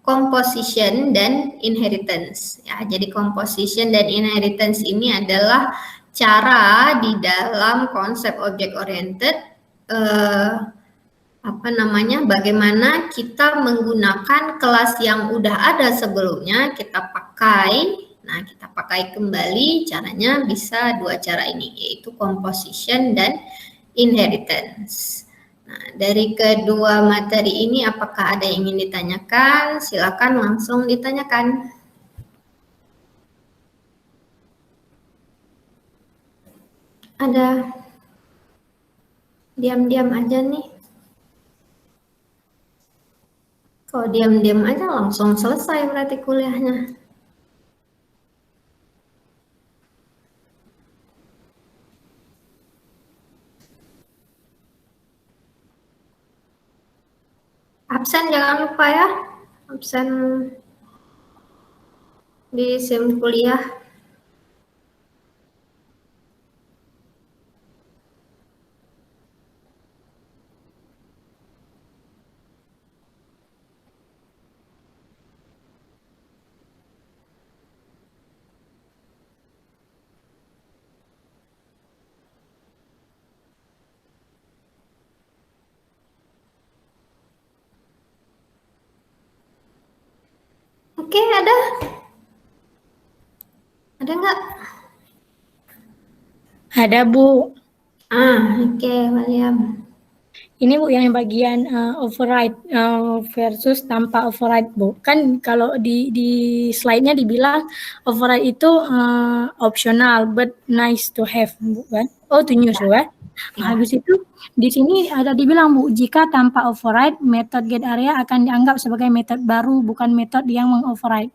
composition dan inheritance. Ya, jadi composition dan inheritance ini adalah cara di dalam konsep object oriented bagaimana kita menggunakan kelas yang udah ada sebelumnya kita pakai. Nah, kita pakai kembali, caranya bisa dua cara ini, yaitu composition dan inheritance. Nah, dari kedua materi ini apakah ada yang ingin ditanyakan? Silakan langsung ditanyakan. Ada diam-diam aja nih. Kalau diam-diam aja langsung selesai berarti kuliahnya. Absen jangan lupa ya. Absen di SIM kuliah. Oke, ada? Ada nggak? Ada, Bu. Oke, William. Ini Bu yang bagian override versus tanpa override, Bu. Kan kalau di slide-nya dibilang override itu optional but nice to have, Bu kan? Oh, to use, Bu kan? Habis itu di sini ada dibilang, Bu, jika tanpa override, method get area akan dianggap sebagai method baru, bukan metode yang mengoverride.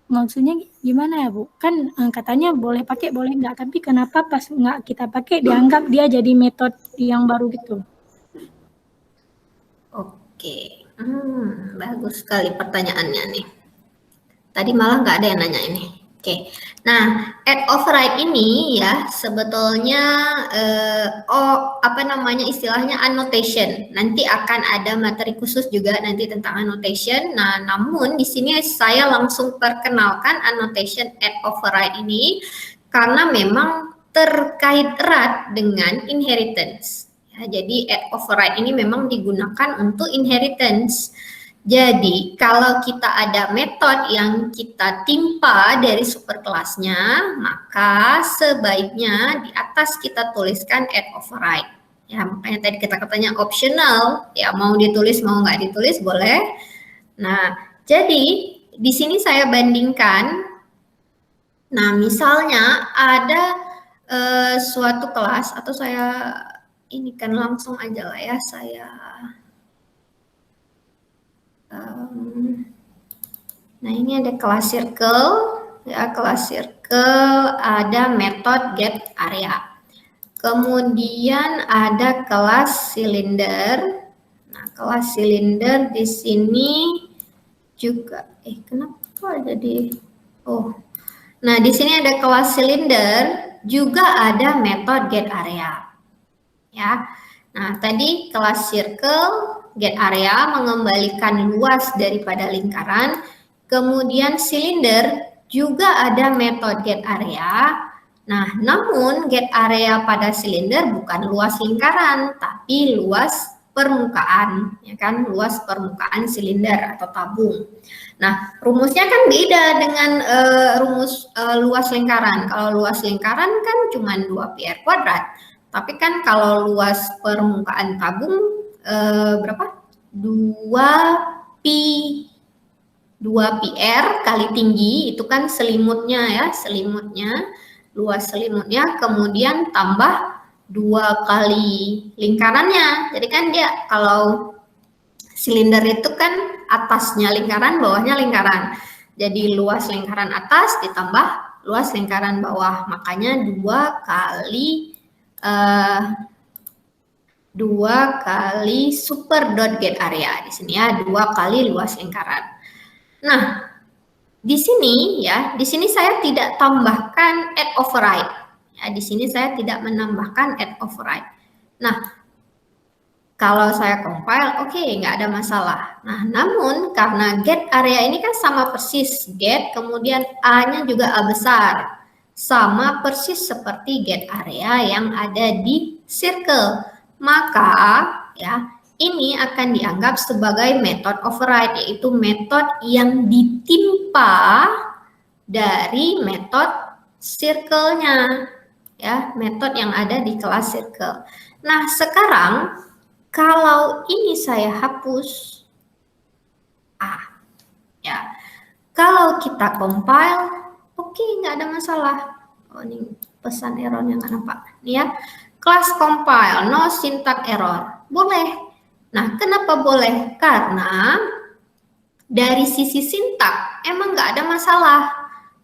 Maksudnya gimana ya, Bu? Kan katanya boleh pakai, boleh enggak. Tapi kenapa pas enggak kita pakai dianggap dia jadi metode yang baru gitu? Oke, bagus sekali pertanyaannya nih. Tadi malah nggak ada yang nanya ini. Oke, nah add override ini ya sebetulnya istilahnya annotation. Nanti akan ada materi khusus juga nanti tentang annotation. Nah, namun di sini saya langsung perkenalkan annotation add override ini karena memang terkait erat dengan inheritance. Ya, jadi add override ini memang digunakan untuk inheritance. Jadi, kalau kita ada metode yang kita timpa dari superkelasnya, maka sebaiknya di atas kita tuliskan add override. Ya, makanya tadi kita katanya optional, ya mau ditulis mau nggak ditulis boleh. Nah, jadi di sini saya bandingkan. Nah, misalnya ada suatu kelas atau saya ini kan langsung aja lah ya saya. Nah, ini ada kelas circle, ya kelas circle ada metode get area. Kemudian ada kelas silinder. Nah, kelas silinder di sini juga kenapa jadi Nah, di sini ada kelas silinder juga ada metode get area. Ya. Nah, tadi kelas circle get area mengembalikan luas daripada lingkaran. Kemudian silinder juga ada metode get area. Nah, namun get area pada silinder bukan luas lingkaran, tapi luas permukaan, ya kan? Luas permukaan silinder atau tabung. Nah, rumusnya kan beda dengan rumus luas lingkaran. Kalau luas lingkaran kan cuma 2πr². Tapi kan kalau luas permukaan tabung berapa? 2πr kali tinggi, itu kan selimutnya ya, luas selimutnya, kemudian tambah 2 kali lingkarannya. Jadi kan dia kalau silinder itu kan atasnya lingkaran, bawahnya lingkaran. Jadi luas lingkaran atas ditambah luas lingkaran bawah, makanya 2 kali super dot get area di sini ya, 2 kali luas lingkaran. Nah, di sini saya tidak tambahkan add override. Ya, di sini saya tidak menambahkan add override. Nah, Kalau saya compile, oke, nggak ada masalah. Nah, namun karena get area ini kan sama persis, get kemudian A-nya juga A besar. Sama persis seperti get area yang ada di circle. Maka, ya, ini akan dianggap sebagai method override, yaitu metode yang ditimpa dari metode circle-nya. Ya, metode yang ada di kelas circle. Nah, sekarang kalau ini saya hapus, ya. Kalau kita compile, oke, nggak ada masalah. Oh, ini pesan errornya nggak nampak. Nih ya, class compile, no syntax error. Boleh. Nah, kenapa boleh? Karena dari sisi sintak emang nggak ada masalah.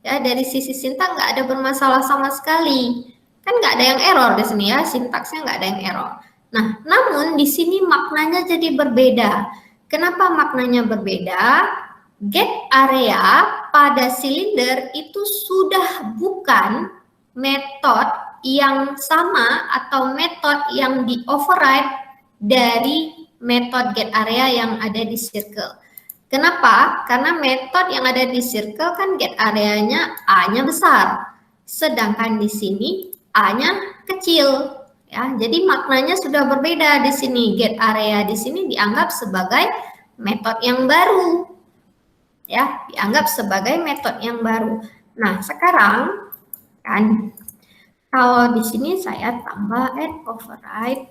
Ya, dari sisi sintak nggak ada bermasalah sama sekali. Kan nggak ada yang error di sini ya, sintaksnya nggak ada yang error. Nah, namun di sini maknanya jadi berbeda. Kenapa maknanya berbeda? Get area pada silinder itu sudah bukan metode yang sama atau metode yang di override dari metode get area yang ada di circle. Kenapa? Karena metode yang ada di circle kan get areanya A-nya besar, sedangkan di sini A-nya kecil. Ya, jadi maknanya sudah berbeda di sini. Get area di sini dianggap sebagai metode yang baru. Ya, dianggap sebagai metode yang baru. Nah, sekarang kan kalau di sini saya tambah add override.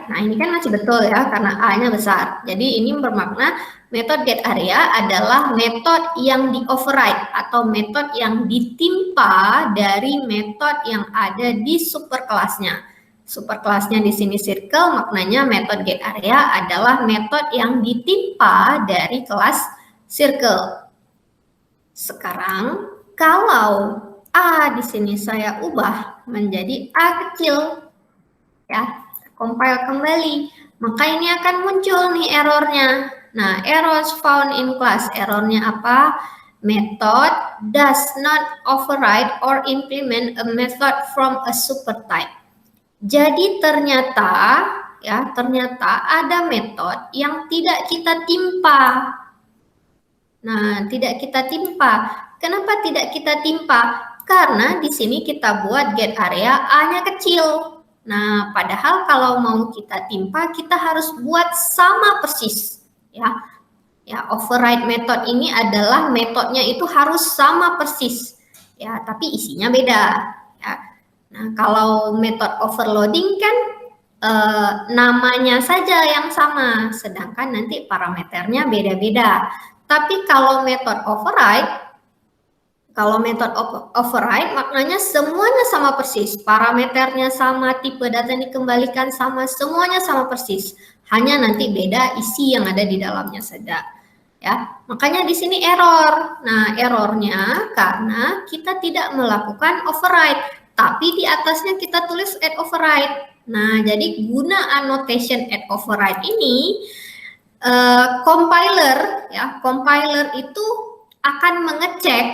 Nah, ini kan masih betul ya karena A-nya besar. Jadi ini bermakna metode get area adalah metode yang di override atau metode yang ditimpa dari metode yang ada di superkelasnya. Superkelasnya di sini circle, maknanya metode get area adalah metode yang ditimpa dari kelas circle. Sekarang kalau A di sini saya ubah menjadi A kecil, ya, compile kembali, maka ini akan muncul nih errornya. Nah, errors found in class, errornya apa? Method does not override or implement a method from a supertype. Jadi ternyata ada metode yang tidak kita timpa. Nah, tidak kita timpa. Kenapa tidak kita timpa? Karena di sini kita buat get area A-nya kecil. Nah, padahal kalau mau kita timpa, kita harus buat sama persis. Ya, override method ini adalah metodenya itu harus sama persis. Ya, tapi isinya beda. Ya. Nah, kalau metode overloading kan namanya saja yang sama, sedangkan nanti parameternya beda-beda. Tapi kalau metode override maknanya semuanya sama persis, parameternya sama, tipe data yang dikembalikan sama, semuanya sama persis. Hanya nanti beda isi yang ada di dalamnya saja. Ya, makanya di sini error. Nah, errornya karena kita tidak melakukan override, tapi di atasnya kita tulis add override. Nah, jadi guna annotation add override ini compiler itu akan mengecek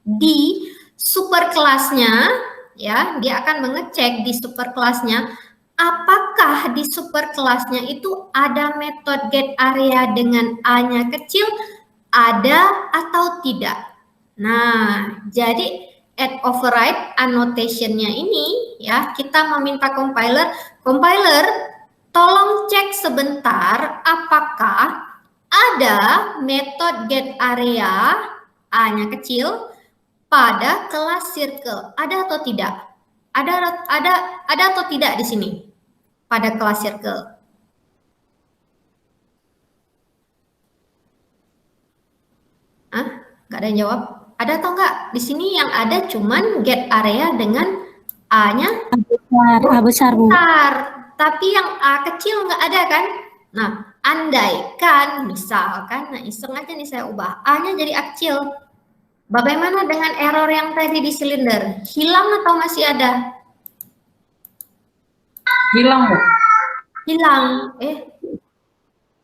di superkelasnya, ya, dia akan mengecek di superkelasnya apakah di superkelasnya itu ada metode get area dengan A-nya kecil, ada atau tidak. Nah, jadi add override annotation-nya ini, ya, kita meminta compiler tolong cek sebentar apakah ada metode get area A-nya kecil pada kelas circle. Ada atau tidak? Ada atau tidak di sini pada kelas circle? Hah? Nggak ada yang jawab? Ada atau enggak? Di sini yang ada cuman get area dengan A-nya besar, Bu. Tapi yang A kecil nggak ada kan? Nah, andaikan misalkan, nah iseng aja nih saya ubah A-nya jadi A kecil. Bagaimana dengan error yang tadi di silinder? Hilang atau masih ada? Hilang, Bu. Hilang.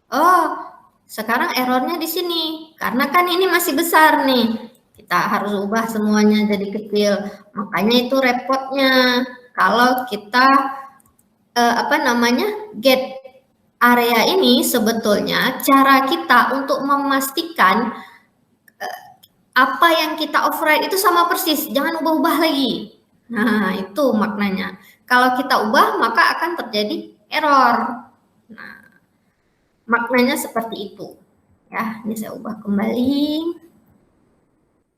Oh, sekarang errornya di sini. Karena kan ini masih besar nih. Kita harus ubah semuanya jadi kecil. Makanya itu repotnya. Kalau kita get area ini sebetulnya cara kita untuk memastikan apa yang kita override itu sama persis, jangan ubah-ubah lagi. Nah, itu maknanya. Kalau kita ubah, maka akan terjadi error. Nah, maknanya seperti itu. Ya, ini saya ubah kembali.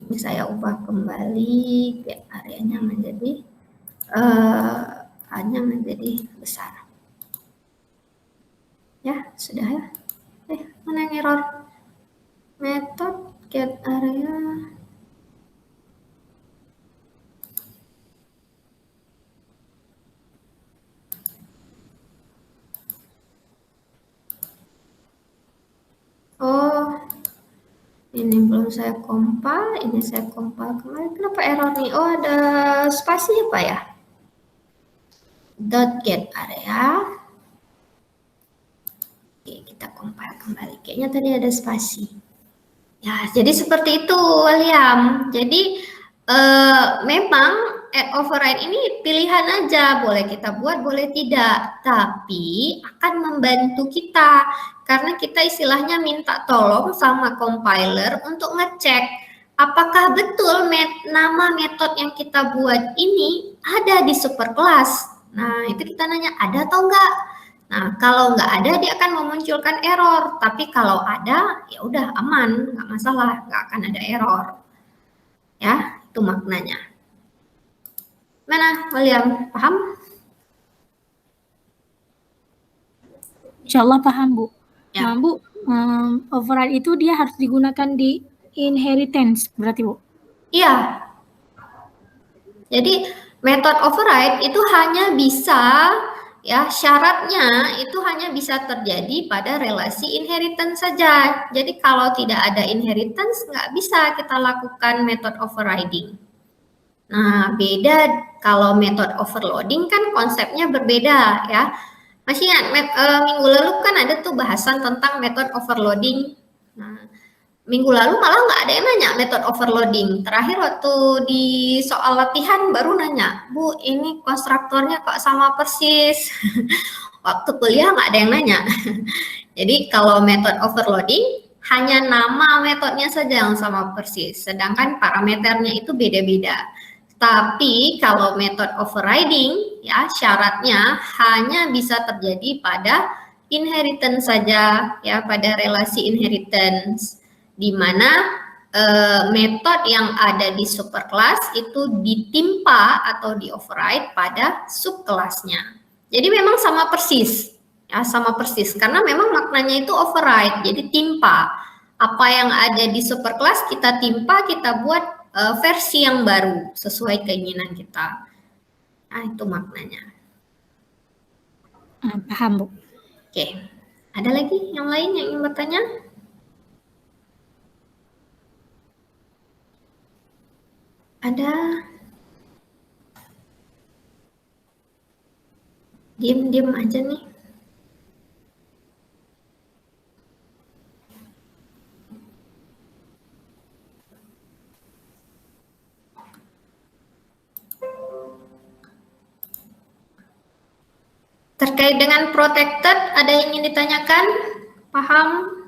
Ini saya ubah kembali, get areanya menjadi hanya menjadi besar. Ya, sudah ya. Mana yang error? Method get area. Oh, ini belum saya compile, ini saya compile kemarin. Kenapa error nih? Oh, ada spasi apa ya? Dot get area. Oke, kita compile kembali. Kayaknya tadi ada spasi. Ya, jadi seperti itu, William. Jadi memang add override ini pilihan aja, boleh kita buat, boleh tidak. Tapi akan membantu kita karena kita istilahnya minta tolong sama compiler untuk ngecek apakah betul nama metode yang kita buat ini ada di superclass. Nah, itu kita nanya ada atau enggak. Nah, kalau nggak ada dia akan memunculkan error, tapi kalau ada ya udah aman, nggak masalah, nggak akan ada error. Ya, itu maknanya. Mana, William? Paham? Insya Allah paham, Bu. Ya. Nah, Bu, override itu dia harus digunakan di inheritance, berarti, Bu? Iya. Jadi, metode override itu hanya bisa, ya syaratnya itu hanya bisa terjadi pada relasi inheritance saja. Jadi, kalau tidak ada inheritance, nggak bisa kita lakukan metode overriding. Nah, beda kalau metode overloading kan konsepnya berbeda ya. Masih ingat minggu lalu kan ada tuh bahasan tentang metode overloading. Nah, minggu lalu malah nggak ada yang nanya metode overloading. Terakhir waktu di soal latihan baru nanya, Bu, ini konstruktornya kok sama persis. Waktu kuliah nggak ada yang nanya. Jadi kalau metode overloading hanya nama metodenya saja yang sama persis, sedangkan parameternya itu beda-beda. Tapi kalau metode overriding, ya syaratnya hanya bisa terjadi pada inheritance saja, ya pada relasi inheritance, di mana metode yang ada di superclass itu ditimpa atau di override pada subkelasnya. Jadi memang sama persis, ya sama persis, karena memang maknanya itu override, jadi timpa. Apa yang ada di superclass kita timpa, kita buat versi yang baru sesuai keinginan kita. Nah, itu maknanya. Paham, Bu. Oke. Ada lagi yang lain yang ingin bertanya? Ada? Diam-diam aja nih. Terkait dengan protected, ada yang ingin ditanyakan? Paham?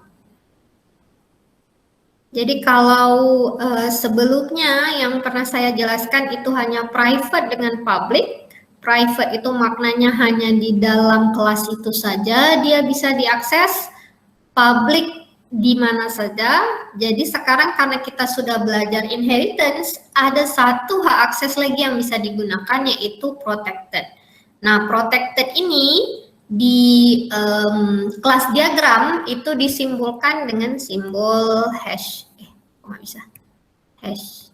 Jadi kalau sebelumnya yang pernah saya jelaskan itu hanya private dengan public. Private itu maknanya hanya di dalam kelas itu saja dia bisa diakses. Public di mana saja. Jadi sekarang karena kita sudah belajar inheritance, ada satu hak akses lagi yang bisa digunakan yaitu protected. Nah, protected ini di kelas diagram itu disimbolkan dengan simbol hash. Nggak bisa. Hash.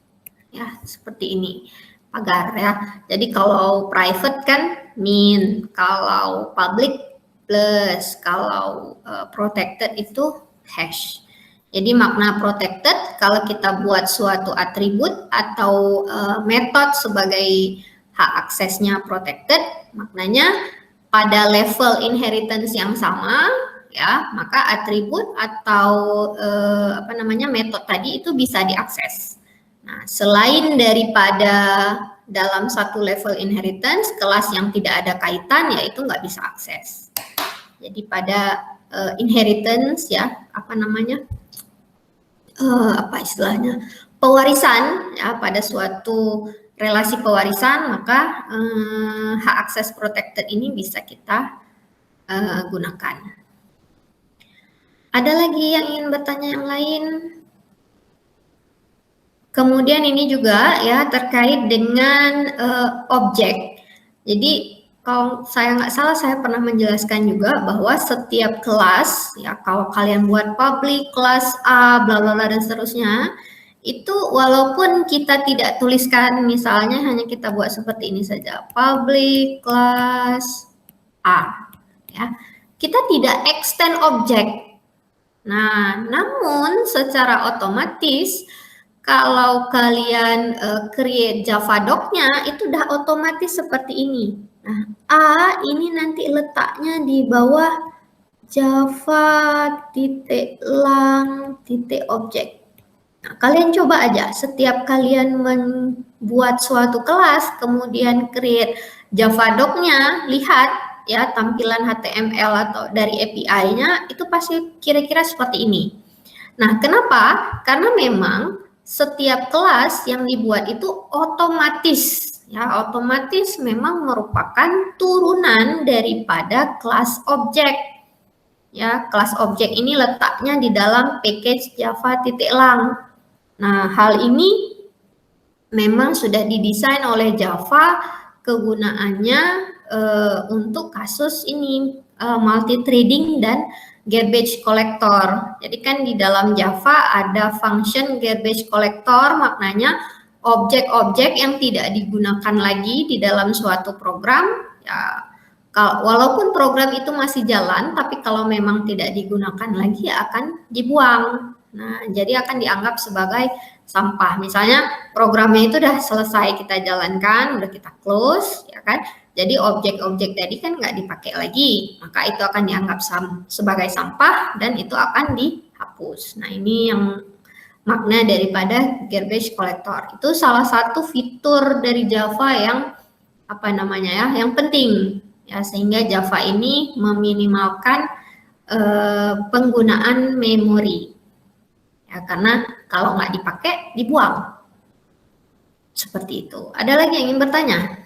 Ya, seperti ini. Pagar ya. Jadi kalau private kan min, kalau public plus, kalau protected itu hash. Jadi makna protected kalau kita buat suatu atribut atau metode sebagai hak aksesnya protected, maknanya pada level inheritance yang sama, ya maka atribut atau metode tadi itu bisa diakses. Nah, selain daripada dalam satu level inheritance, kelas yang tidak ada kaitan yaitu nggak bisa akses. Jadi pada inheritance ya, apa namanya, apa istilahnya, pewarisan ya, pada suatu relasi pewarisan, maka hak akses protected ini bisa kita gunakan. Ada lagi yang ingin bertanya yang lain? Kemudian ini juga ya terkait dengan objek. Jadi kalau saya nggak salah, saya pernah menjelaskan juga bahwa setiap kelas ya, kalau kalian buat public kelas A bla bla bla dan seterusnya, itu walaupun kita tidak tuliskan, misalnya hanya kita buat seperti ini saja, public kelas A ya, kita tidak extend objek. Nah, namun secara otomatis kalau kalian create Java doc-nya itu udah otomatis seperti ini. Nah, A ini nanti letaknya di bawah Java.lang.objek. Nah, kalian coba aja setiap kalian membuat suatu kelas, kemudian create Java doc-nya, lihat ya tampilan HTML atau dari API-nya itu pasti kira-kira seperti ini. Nah, kenapa? Karena memang setiap kelas yang dibuat itu otomatis ya, otomatis memang merupakan turunan daripada kelas objek. Ya, kelas objek ini letaknya di dalam package Java.lang. Nah, hal ini memang sudah didesain oleh Java, kegunaannya untuk kasus ini multi-threading dan garbage collector. Jadi kan di dalam Java ada function garbage collector, maknanya objek-objek yang tidak digunakan lagi di dalam suatu program, ya walaupun program itu masih jalan, tapi kalau memang tidak digunakan lagi ya akan dibuang. Nah, jadi akan dianggap sebagai sampah. Misalnya programnya itu udah selesai kita jalankan, udah kita close, ya kan? Jadi objek-objek tadi kan nggak dipakai lagi, maka itu akan dianggap sebagai sampah dan itu akan dihapus. Nah, ini yang makna daripada garbage collector. Itu salah satu fitur dari Java yang apa namanya ya, yang penting ya, sehingga Java ini meminimalkan penggunaan memori. Ya, karena kalau nggak dipakai dibuang. Seperti itu. Ada lagi yang ingin bertanya?